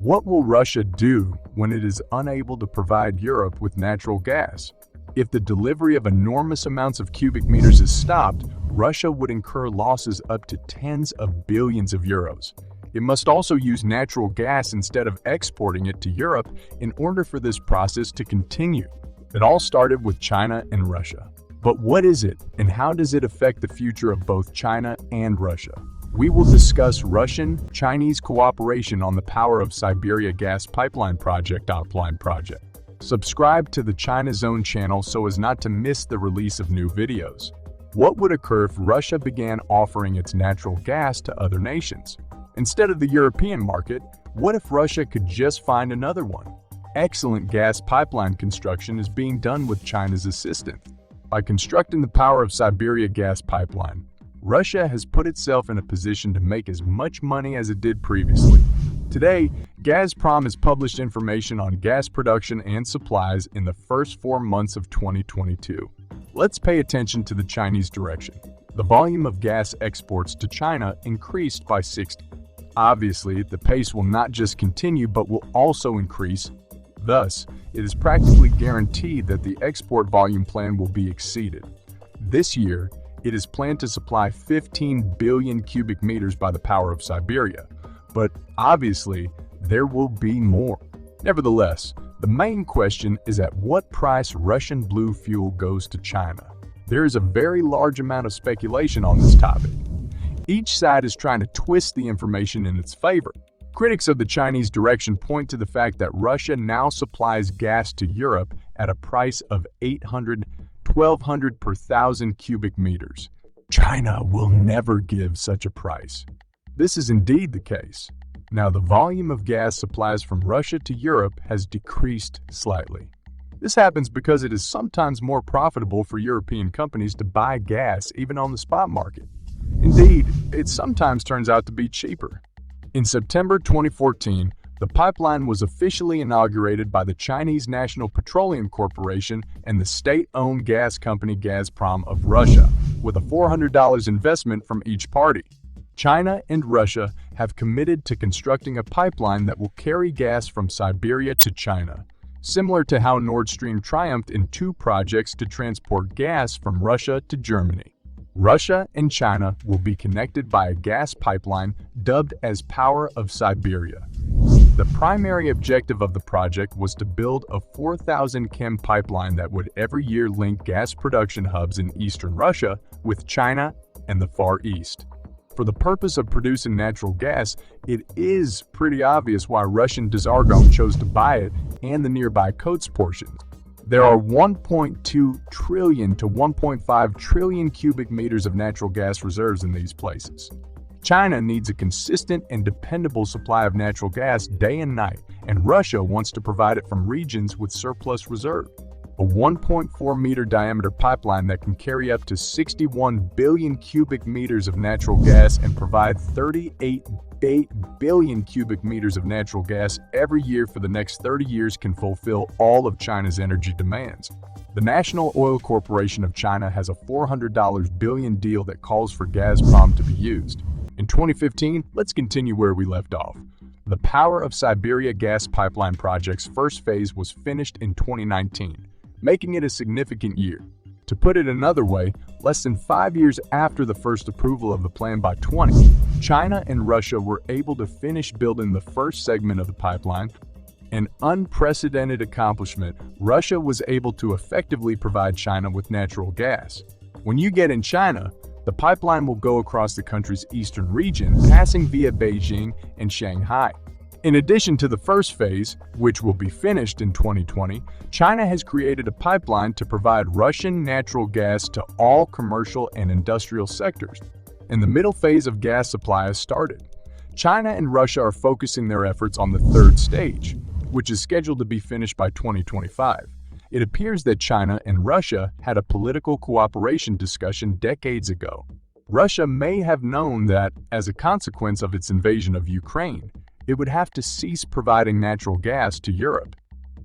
What will Russia do when it is unable to provide Europe with natural gas? If the delivery of enormous amounts of cubic meters is stopped, Russia would incur losses up to tens of billions of euros. It must also use natural gas instead of exporting it to Europe in order for this process to continue. It all started with China and Russia. But what is it, and how does it affect the future of both China and Russia? We will discuss Russian-Chinese cooperation on the Power of Siberia gas pipeline project offline project. Subscribe to the China Zone channel so as not to miss the release of new videos. What would occur if Russia began offering its natural gas to other nations? Instead of the European market, what if Russia could just find another one? Excellent gas pipeline construction is being done with China's assistance. By constructing the Power of Siberia gas pipeline, Russia has put itself in a position to make as much money as it did previously. Today, Gazprom has published information on gas production and supplies in the first 4 months of 2022. Let's pay attention to the Chinese direction. The volume of gas exports to China increased by 60. Obviously, the pace will not just continue but will also increase. Thus, it is practically guaranteed that the export volume plan will be exceeded. This year, it is planned to supply 15 billion cubic meters by the Power of Siberia, but obviously, there will be more. Nevertheless, the main question is at what price Russian blue fuel goes to China. There is a very large amount of speculation on this topic. Each side is trying to twist the information in its favor. Critics of the Chinese direction point to the fact that Russia now supplies gas to Europe at a price of $1,200 per thousand cubic meters. China will never give such a price. This is indeed the case. Now, the volume of gas supplies from Russia to Europe has decreased slightly. This happens because it is sometimes more profitable for European companies to buy gas even on the spot market. Indeed, it sometimes turns out to be cheaper. In September 2014, the pipeline was officially inaugurated by the Chinese National Petroleum Corporation and the state-owned gas company Gazprom of Russia, with a $400 investment from each party. China and Russia have committed to constructing a pipeline that will carry gas from Siberia to China, similar to how Nord Stream triumphed in 2 projects to transport gas from Russia to Germany. Russia and China will be connected by a gas pipeline dubbed as Power of Siberia. The primary objective of the project was to build a 4,000 km pipeline that would every year link gas production hubs in eastern Russia with China and the Far East. For the purpose of producing natural gas, it is pretty obvious why Russian Dzargon chose to buy it and the nearby Kots portions. There are 1.2 trillion to 1.5 trillion cubic meters of natural gas reserves in these places. China needs a consistent and dependable supply of natural gas day and night, and Russia wants to provide it from regions with surplus reserve. A 1.4-meter diameter pipeline that can carry up to 61 billion cubic meters of natural gas and provide 38 billion cubic meters of natural gas every year for the next 30 years can fulfill all of China's energy demands. The National Oil Corporation of China has a $400 billion deal that calls for Gazprom to be used. In 2015, let's continue where we left off. The Power of Siberia gas pipeline project's first phase was finished in 2019, making it a significant year. To put it another way, less than 5 years after the first approval of the plan by 20, China and Russia were able to finish building the first segment of the pipeline. An unprecedented accomplishment, Russia was able to effectively provide China with natural gas. When you get in China, the pipeline will go across the country's eastern region, passing via Beijing and Shanghai. In addition to the first phase, which will be finished in 2020, China has created a pipeline to provide Russian natural gas to all commercial and industrial sectors. And the middle phase of gas supply has started. China and Russia are focusing their efforts on the third stage, which is scheduled to be finished by 2025. It appears that China and Russia had a political cooperation discussion decades ago. Russia may have known that, as a consequence of its invasion of Ukraine, it would have to cease providing natural gas to Europe.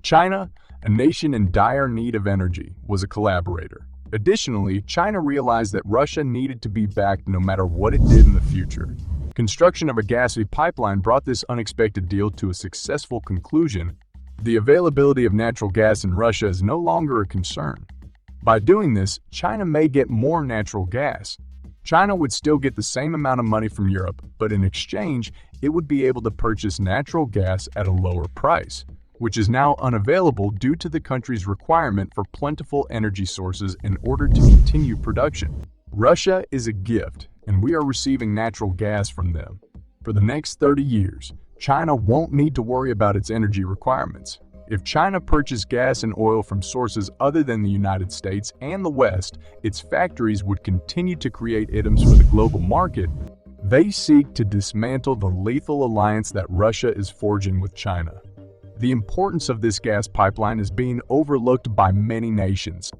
China, a nation in dire need of energy, was a collaborator. Additionally, China realized that Russia needed to be backed no matter what it did in the future. Construction of a gas pipeline brought this unexpected deal to a successful conclusion. The availability of natural gas in Russia is no longer a concern. By doing this, China may get more natural gas. China would still get the same amount of money from Europe, but in exchange, it would be able to purchase natural gas at a lower price, which is now unavailable due to the country's requirement for plentiful energy sources in order to continue production. Russia is a gift, and we are receiving natural gas from them. For the next 30 years, China won't need to worry about its energy requirements. If China purchased gas and oil from sources other than the United States and the West, its factories would continue to create items for the global market. They seek to dismantle the lethal alliance that Russia is forging with China. The importance of this gas pipeline is being overlooked by many nations.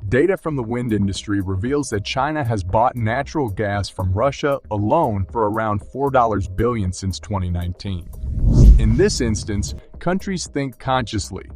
Data from the wind industry reveals that China has bought natural gas from Russia alone for around $4 billion since 2019. In this instance, countries think consciously.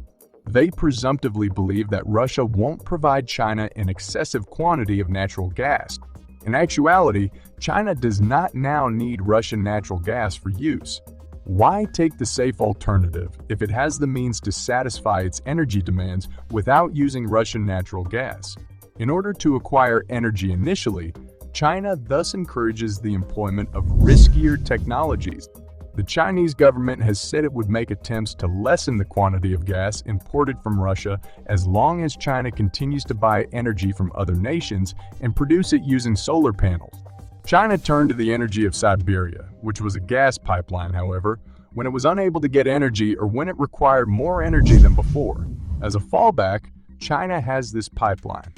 They presumptively believe that Russia won't provide China an excessive quantity of natural gas. In actuality, China does not now need Russian natural gas for use. Why take the safe alternative if it has the means to satisfy its energy demands without using Russian natural gas? In order to acquire energy initially, China thus encourages the employment of riskier technologies. The Chinese government has said it would make attempts to lessen the quantity of gas imported from Russia as long as China continues to buy energy from other nations and produce it using solar panels. China turned to the energy of Siberia, which was a gas pipeline, however, when it was unable to get energy or when it required more energy than before. As a fallback, China has this pipeline.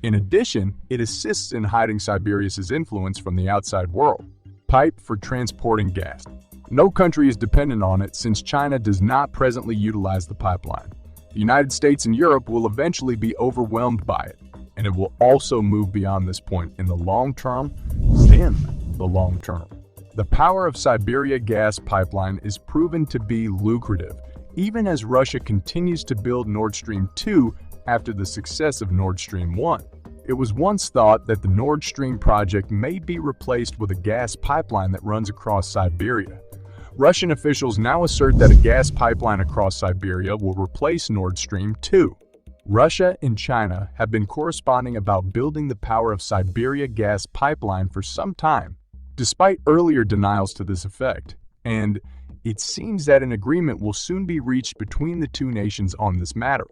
In addition, it assists in hiding Siberia's influence from the outside world. Pipe for transporting gas. No country is dependent on it since China does not presently utilize the pipeline. The United States and Europe will eventually be overwhelmed by it, and it will also move beyond this point in the long term. The Power of Siberia gas pipeline is proven to be lucrative, even as Russia continues to build Nord Stream 2 after the success of Nord Stream 1. It was once thought that the Nord Stream project may be replaced with a gas pipeline that runs across Siberia. Russian officials now assert that a gas pipeline across Siberia will replace Nord Stream 2. Russia and China have been corresponding about building the Power of Siberia gas pipeline for some time, despite earlier denials to this effect, and it seems that an agreement will soon be reached between the two nations on this matter.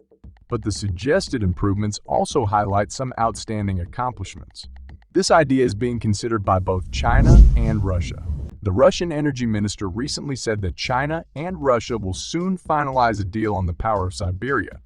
But the suggested improvements also highlight some outstanding accomplishments. This idea is being considered by both China and Russia. The Russian energy minister recently said that China and Russia will soon finalize a deal on the Power of Siberia.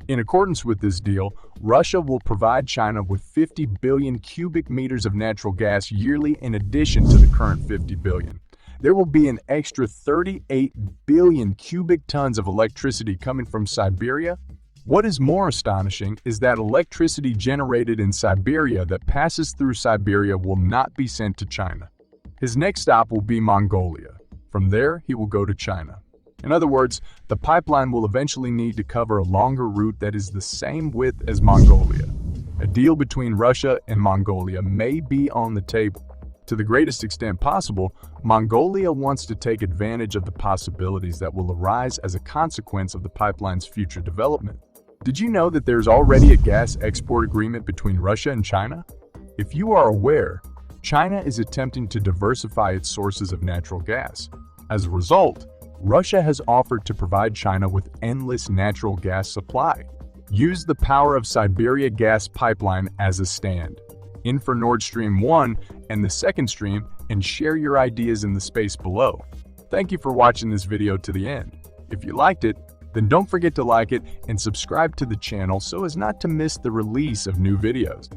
In accordance with this deal, Russia will provide China with 50 billion cubic meters of natural gas yearly in addition to the current 50 billion. There will be an extra 38 billion cubic tons of electricity coming from Siberia. What is more astonishing is that electricity generated in Siberia that passes through Siberia will not be sent to China. His next stop will be Mongolia. From there, he will go to China. In other words, the pipeline will eventually need to cover a longer route that is the same width as Mongolia. A deal between Russia and Mongolia may be on the table. To the greatest extent possible, Mongolia wants to take advantage of the possibilities that will arise as a consequence of the pipeline's future development. Did you know that there's already a gas export agreement between Russia and China? If you are aware, China is attempting to diversify its sources of natural gas. As a result, Russia has offered to provide China with endless natural gas supply. Use the Power of Siberia gas pipeline as a stand. In for Nord Stream 1 and the second stream, and share your ideas in the space below. Thank you for watching this video to the end. If you liked it, then don't forget to like it and subscribe to the channel so as not to miss the release of new videos.